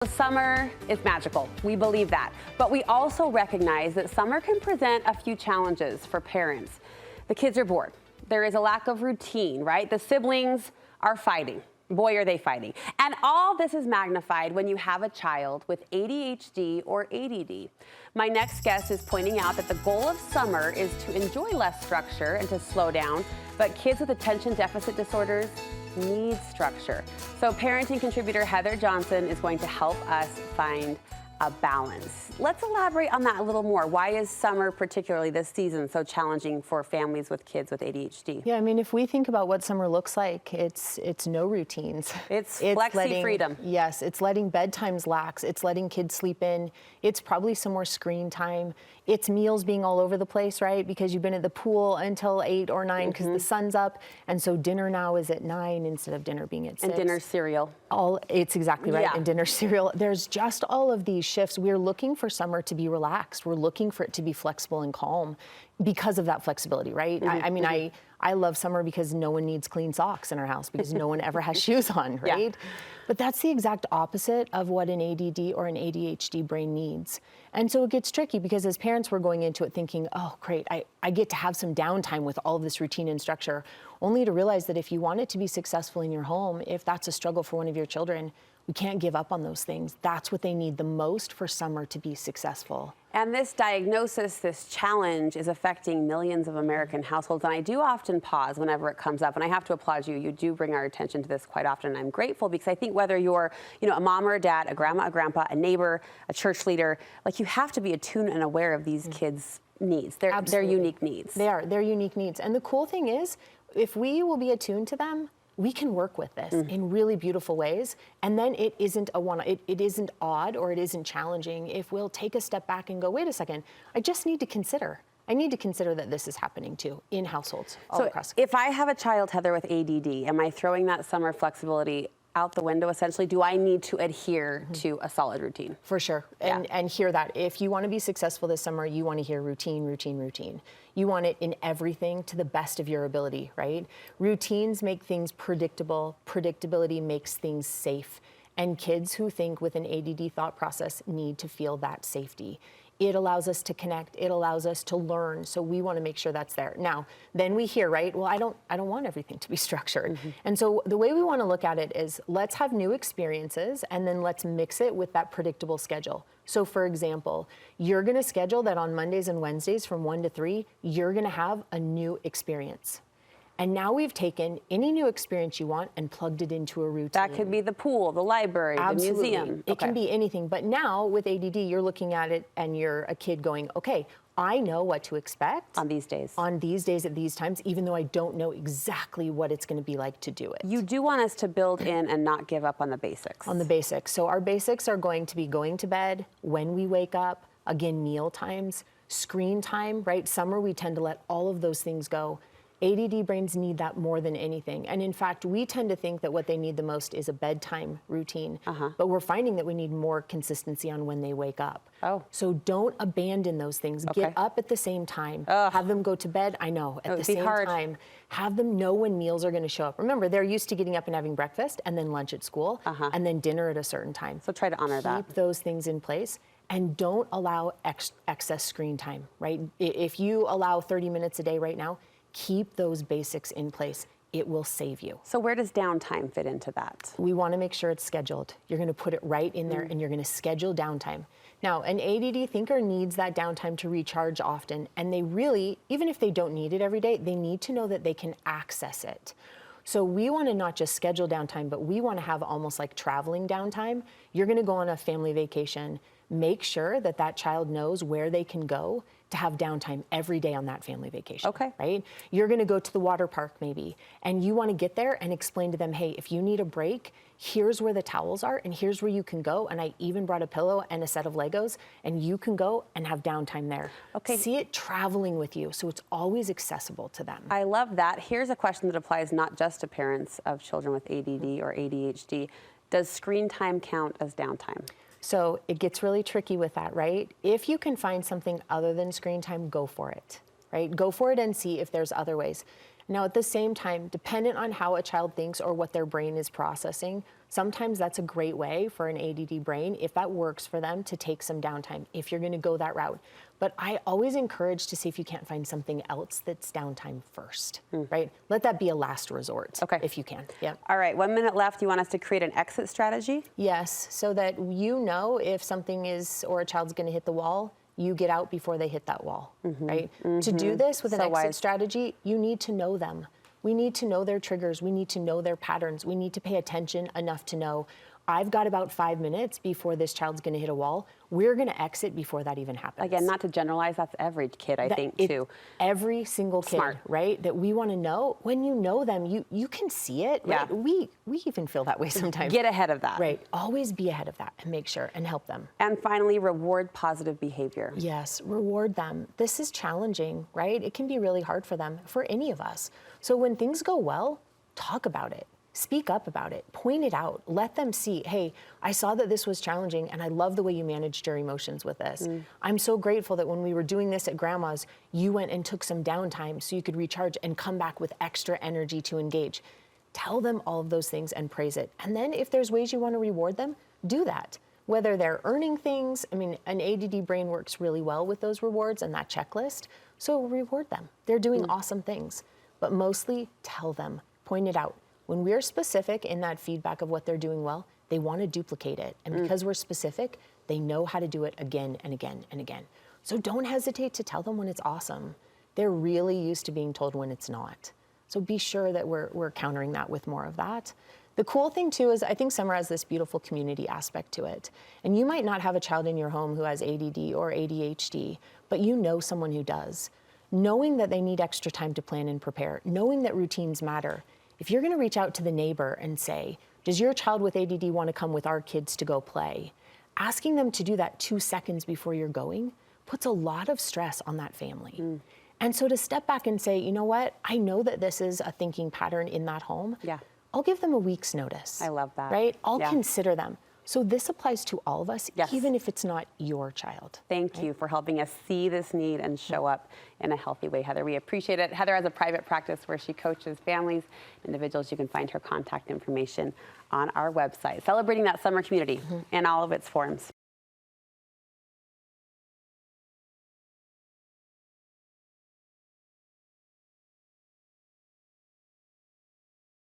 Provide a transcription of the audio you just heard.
Summer is magical. We believe that. But we also recognize that summer can present a few challenges for parents. The kids are bored. There is a lack of routine, right? The siblings are fighting. Boy, are they fighting. And all this is magnified when you have a child with ADHD or ADD. My next guest is pointing out that the goal of summer is to enjoy less structure and to slow down, but kids with attention deficit disorders need structure. So parenting contributor Heather Johnson is going to help us find a balance. Let's elaborate on that a little more. Why is summer, particularly this season, so challenging for families with kids with ADHD? Yeah, I mean, if we think about what summer looks like, it's no routines. It's flexi freedom. Yes, it's letting bedtimes lax. It's letting kids sleep in. It's probably some more screen time. It's meals being all over the place, right? Because you've been at the pool until 8 or 9 because the sun's up. And so dinner now is at 9 instead of dinner being at 6. And dinner cereal. It's exactly right. Yeah. And dinner cereal. There's just all of these shifts. We're looking for summer to be relaxed. We're looking for it to be flexible and calm because of that flexibility, right? I mean, I love summer because no one needs clean socks in our house because no one ever has shoes on, right? Yeah. But that's the exact opposite of what an ADD or an ADHD brain needs. And so it gets tricky because as parents, we're going into it thinking, oh, great, I get to have some downtime with all of this routine and structure, only to realize that if you want it to be successful in your home, if that's a struggle for one of your children, we can't give up on those things. That's what they need the most for summer to be successful. And this diagnosis, this challenge is affecting millions of American households. And I do often pause whenever it comes up. And I have to applaud you. You do bring our attention to this quite often. And I'm grateful because I think whether you're, a mom or a dad, a grandma, a grandpa, a neighbor, a church leader, like you have to be attuned and aware of these kids' needs. They're unique needs. They're unique needs. And the cool thing is, if we will be attuned to them, we can work with this in really beautiful ways. And then it isn't it isn't odd or it isn't challenging if we'll take a step back and go, wait a second, I just need to consider. I need to consider that this is happening too in households all across the country. If I have a child, Heather, with ADD, am I throwing that summer flexibility out the window essentially? Do I need to adhere to a solid routine? For sure. And hear that. If you want to be successful this summer, you want to hear routine, routine, routine. You want it in everything to the best of your ability, right? Routines make things predictable. Predictability makes things safe. And kids who think with an ADD thought process need to feel that safety. It allows us to connect. It allows us to learn. So we want to make sure that's there. Now, then we hear, right? Well, I don't want everything to be structured. And so the way we want to look at it is let's have new experiences and then let's mix it with that predictable schedule. So for example, you're going to schedule that on Mondays and Wednesdays from 1 to 3, you're going to have a new experience. And now we've taken any new experience you want and plugged it into a routine. That could be the pool, the library, Absolutely. The museum. It can be anything. But now with ADD, you're looking at it and you're a kid going, okay, I know what to expect. On these days. On these days at these times, even though I don't know exactly what it's going to be like to do it. You do want us to build in and not give up on the basics. On the basics. So our basics are going to be going to bed, when we wake up, again, meal times, screen time, right? Summer, we tend to let all of those things go. ADD brains need that more than anything. And in fact, we tend to think that what they need the most is a bedtime routine. But we're finding that we need more consistency on when they wake up. So don't abandon those things. Get up at the same time. Have them go to bed, I know, at the same time. Have them know when meals are going to show up. Remember, they're used to getting up and having breakfast and then lunch at school and then dinner at a certain time. So try to honor that. Keep those things in place. And don't allow excess screen time, right? If you allow 30 minutes a day right now, keep those basics in place. It will save you. So where does downtime fit into that? We want to make sure it's scheduled. You're going to put it right in there and you're going to schedule downtime. Now, an ADD thinker needs that downtime to recharge often. And they really, even if they don't need it every day, they need to know that they can access it. So we want to not just schedule downtime, but we want to have almost like traveling downtime. You're going to go on a family vacation. Make sure that that child knows where they can go to have downtime every day on that family vacation. Right? You're going to go to the water park maybe, and you want to get there and explain to them, hey, if you need a break, here's where the towels are, and here's where you can go. And I even brought a pillow and a set of Legos, and you can go and have downtime there. See it traveling with you, so it's always accessible to them. I love that. Here's a question that applies not just to parents of children with ADD or ADHD. Does screen time count as downtime? So it gets really tricky with that, right? If you can find something other than screen time, go for it, right? Go for it and see if there's other ways. Now, at the same time, dependent on how a child thinks or what their brain is processing, sometimes that's a great way for an ADD brain, if that works for them, to take some downtime, if you're gonna go that route. But I always encourage to see if you can't find something else that's downtime first, right? Let that be a last resort, if you can. Yeah. All right, 1 minute left. You want us to create an exit strategy? Yes, so that you know if something is, or a child's gonna hit the wall, you get out before they hit that wall, right? To do this with an exit strategy, you need to know them. We need to know their triggers. We need to know their patterns. We need to pay attention enough to know, I've got about 5 minutes before this child's gonna hit a wall. We're gonna exit before that even happens. Again, not to generalize, that's every kid, I think, too. Every single kid, right? That we wanna know. When you know them, you can see it, right? We even feel that way sometimes. Get ahead of that. Right, always be ahead of that and make sure and help them. And finally, reward positive behavior. Yes, reward them. This is challenging, right? It can be really hard for them, for any of us. So when things go well, talk about it. Speak up about it, point it out, let them see, hey, I saw that this was challenging and I love the way you managed your emotions with this. I'm so grateful that when we were doing this at grandma's, you went and took some downtime so you could recharge and come back with extra energy to engage. Tell them all of those things and praise it. And then if there's ways you want to reward them, do that. Whether they're earning things, I mean, an ADD brain works really well with those rewards and that checklist, so reward them. They're doing awesome things, but mostly tell them, point it out. When we're specific in that feedback of what they're doing well, they want to duplicate it. And because we're specific, they know how to do it again and again and again. So don't hesitate to tell them when it's awesome. They're really used to being told when it's not. So be sure that we're countering that with more of that. The cool thing too is I think Summer has this beautiful community aspect to it. And you might not have a child in your home who has ADD or ADHD, but you know someone who does. Knowing that they need extra time to plan and prepare, knowing that routines matter. If you're gonna reach out to the neighbor and say, does your child with ADD wanna come with our kids to go play? Asking them to do that 2 seconds before you're going puts a lot of stress on that family. And so to step back and say, you know what, I know that this is a thinking pattern in that home. I'll give them a week's notice. I love that. Right? I'll consider them. So this applies to all of us, even if it's not your child. Thank you for helping us see this need and show up in a healthy way, Heather. We appreciate it. Heather has a private practice where she coaches families, individuals. You can find her contact information on our website. Celebrating that summer community in all of its forms.